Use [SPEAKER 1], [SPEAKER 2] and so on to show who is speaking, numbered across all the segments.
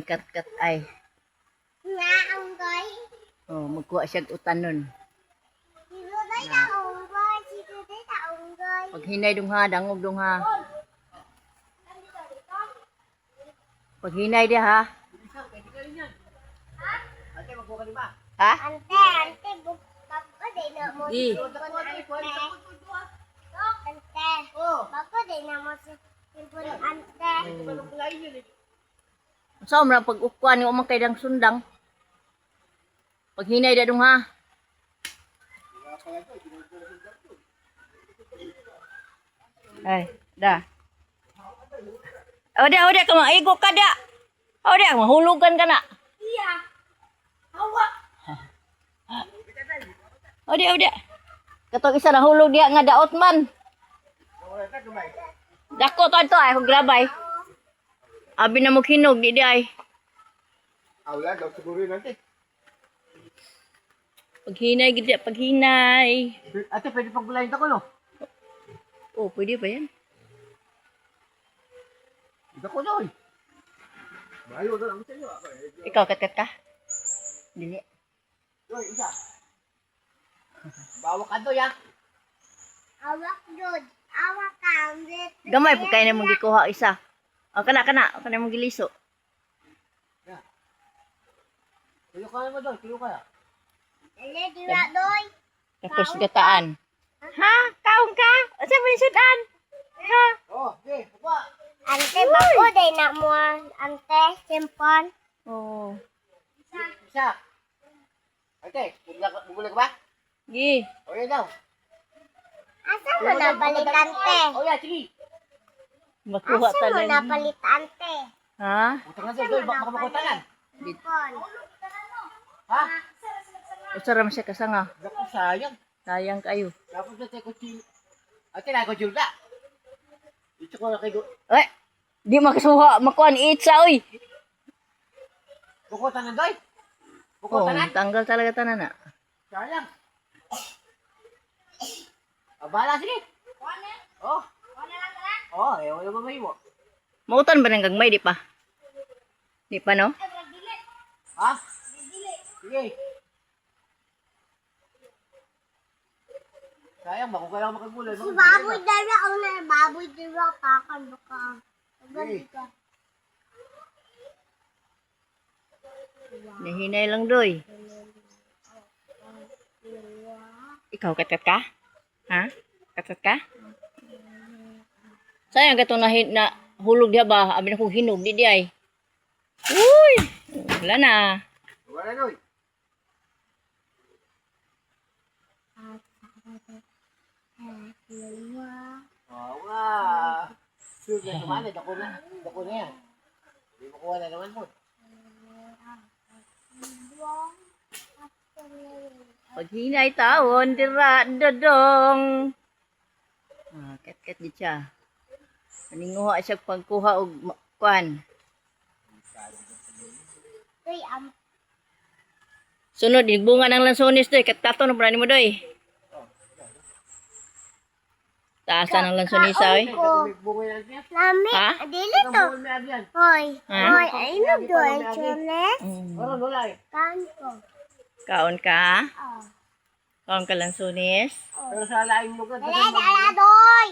[SPEAKER 1] Kat-kat ay.
[SPEAKER 2] Naunggoy.
[SPEAKER 1] Oh, magkuha siya utanon.
[SPEAKER 2] Siguro naunggoy. Siguro naunggoy.
[SPEAKER 1] Pag hinay dong ha, dangog dong ha. Pag hinay dia ha. Ha?
[SPEAKER 2] Ante, bago din na mo.
[SPEAKER 1] Di.
[SPEAKER 2] Ante, bago din na mo si Simpon ante.
[SPEAKER 1] So, mara pag ukwan ni umang kay dang sundang. Pag hinay dia dong ha. Ay, dah. Oda ka maigo ka da. Oda mahulugan ka na.
[SPEAKER 2] Iya. Hawa.
[SPEAKER 1] Oda. Katong isa nahulog diya nga daot man. Dako to ay kung grabay. Abi na mo kinog di ay.
[SPEAKER 3] Wala daw siguro nanti.
[SPEAKER 1] Paghinay gid paghinay.
[SPEAKER 3] Ate, pwede pang gulayin ko, no?
[SPEAKER 1] Oh, pwede ba yan?
[SPEAKER 3] Ito ko, no? Mayo na lang sa iyo.
[SPEAKER 1] Ikaw kat ka? Dili.
[SPEAKER 3] Yoy, isa. Bawa ka doy, ha?
[SPEAKER 2] Awak dod. Awak kambit.
[SPEAKER 1] Gamay po kayo na mong gikuha isa. O kana mong giliso.
[SPEAKER 3] Tuyo ka naman doy, tuyo ka.
[SPEAKER 2] Dali, diwa doy.
[SPEAKER 1] Tapos gataan. Ha? Kaong ka? Asa mo sudan? Ha?
[SPEAKER 3] Oh, okay, baba.
[SPEAKER 2] Ante, bago din na mo. Ante, Simpon.
[SPEAKER 1] Oh.
[SPEAKER 3] Isa. Ate, bubula ka ba?
[SPEAKER 1] Gi.
[SPEAKER 3] O, yan daw.
[SPEAKER 2] Asa mo napalit ante?
[SPEAKER 3] O, yan, sige.
[SPEAKER 1] Makuha
[SPEAKER 2] Asa mo
[SPEAKER 1] talaga.
[SPEAKER 2] napalit ante?
[SPEAKER 1] Ha?
[SPEAKER 3] Utang na sa'yo, doy, baka makutangan.
[SPEAKER 2] Simpon.
[SPEAKER 3] Ha?
[SPEAKER 1] Usara man siya kasanga.
[SPEAKER 3] Naku, sayang.
[SPEAKER 1] Sayang kayo.
[SPEAKER 3] Tapos na tayo kutsil. Ate, na ko julda. Ito ko na kayo.
[SPEAKER 1] Eh, di makasuha, makuha ni Itza, oy.
[SPEAKER 3] Bukutan na, doy.
[SPEAKER 1] Oh,
[SPEAKER 3] Bukutan na.
[SPEAKER 1] tanggal talaga tanan na.
[SPEAKER 3] Sayang. Abala, sige. Oh. Oh, ayaw na mamay mo.
[SPEAKER 1] Mautan ba ng gagmay, di pa? Di pa, no?
[SPEAKER 3] Ha? Sige. Sayang, bako kailangan makagulay.
[SPEAKER 2] Si baboy dara ang na baboy dara kakan baka. Agad ka.
[SPEAKER 1] Nahinay lang, doy. Ikaw, kat ka? Ha? Kat ka? Sayang ka na hulog diya ba? Abi na kong hinog, di ay. Uy! Wala na.
[SPEAKER 3] Wala, doy. Oo nga. Sure na sumali, dako na. Dako na yan. Hindi mo kuha na naman mo.
[SPEAKER 1] Pag hinay taon, dira, dodong. Ah, kat di siya. Paninguha siya pagkuha og kuan.
[SPEAKER 2] Doy
[SPEAKER 1] Sunod, bunga ng lansones doy. Katato na prani mo doy. Taasan ng lansonisa oy.
[SPEAKER 3] May bungay na siya.
[SPEAKER 2] Nami,
[SPEAKER 1] Ha?
[SPEAKER 2] dili
[SPEAKER 3] Ang
[SPEAKER 2] to.
[SPEAKER 3] bungay na yan.
[SPEAKER 2] Hoy,
[SPEAKER 1] Ha?
[SPEAKER 2] hoy, ay no doy chones.
[SPEAKER 3] Meron, wala eh.
[SPEAKER 2] Kanto.
[SPEAKER 1] Kaon ka?
[SPEAKER 2] Oh.
[SPEAKER 1] Kaon ka lansones?
[SPEAKER 3] Pero sa laing mo ka.
[SPEAKER 2] Dali, dala doy.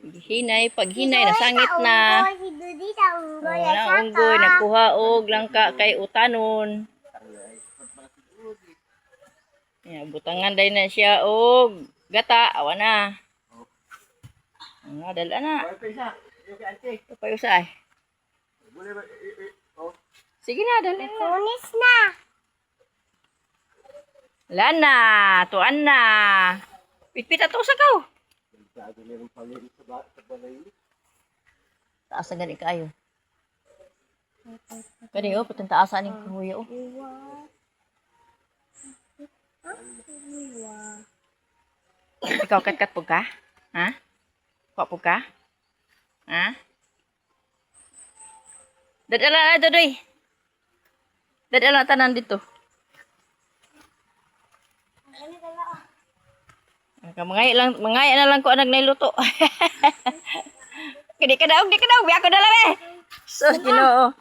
[SPEAKER 1] Hinay, pag hinay, nasangit na.
[SPEAKER 2] Si Dudi ta unggoy.
[SPEAKER 1] Wala unggoy, nagkuha og langka kay utanon. Ya, butangan day na siya og gata, awa na. Nga, dala na.
[SPEAKER 3] Ay, pisa. Yung kay ante.
[SPEAKER 1] Ito pa usay.
[SPEAKER 3] Bule ba? Oh.
[SPEAKER 1] Sige na, dali na.
[SPEAKER 2] Tunis na.
[SPEAKER 1] Wala na, tuan na. Pitpit ato sa kaw.
[SPEAKER 3] Sabi meron pala sa balay.
[SPEAKER 1] Taas na gani kayo. Kani oh, patang taasan ng kuya oh. Ikaw kat po ka? Ha? Kwa po ka? Ha? Dadala na dodoy. Dadala na tanan dito. Mangay na lang ko anak na iluto. Di ka daw, biya ko dala be. Sus, Ginoo.